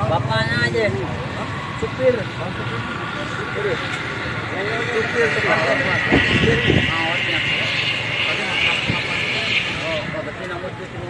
Bapaknya aja. Supir. Supir awalnya. Oh, berarti nomor itu.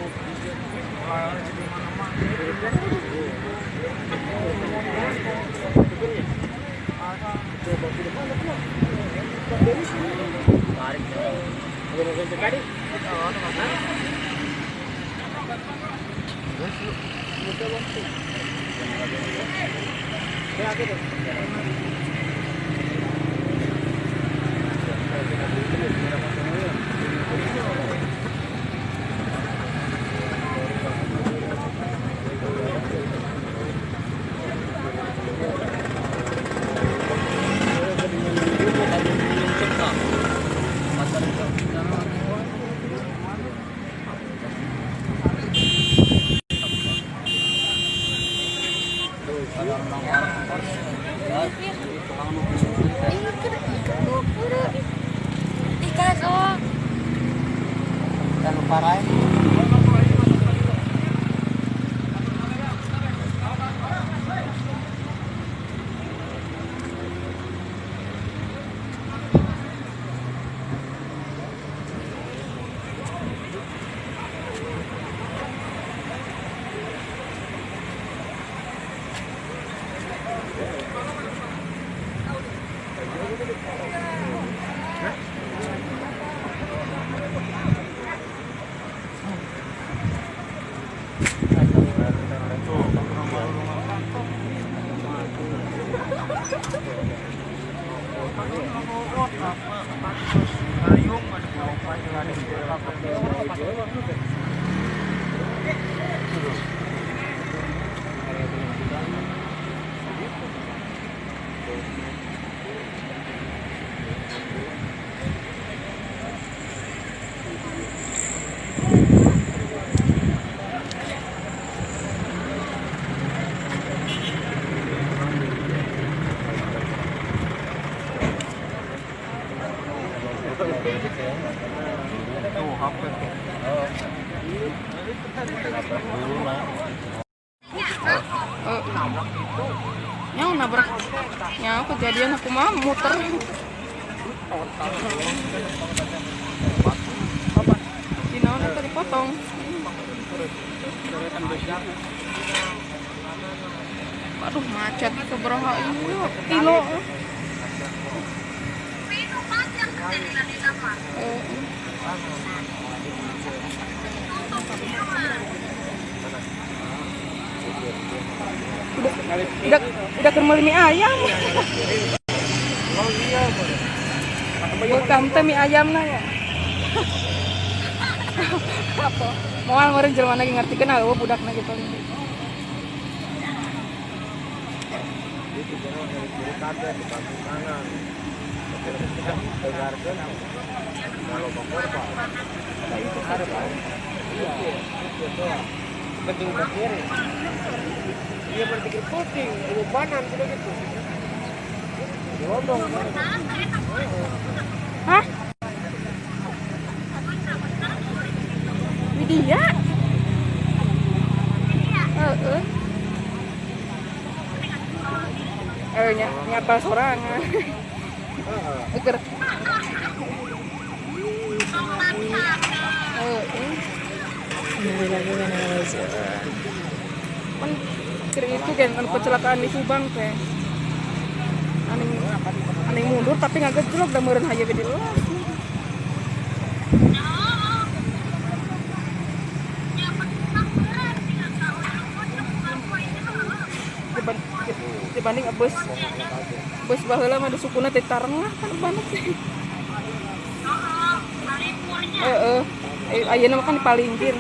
Dan parah. Yang nabrak, yang kejadian aku mah muter. Apa? Di naon tadi potong. Aduh macet keberapa ini kilo. Udah kermel mie ayam. Oh iya, Kamu teh mie ayam na ya. Apa? Moal meureun jelema lagi ngartikeun eueuh budakna gitu. penting berpikir. Dia berpikir puting, bebanan sudah gitu. Ngomong. Hah? Widya? Nyapa sorangan. Eger. Kan kira itu kan kecelakaan di Subang teh. Aneh mundur tapi nggak gejlok dan meureun haja bede lah. Dibanding bus baheula mah disukuna teh tareng lah kan banget sih. Ayeuna mah kan di palinggir.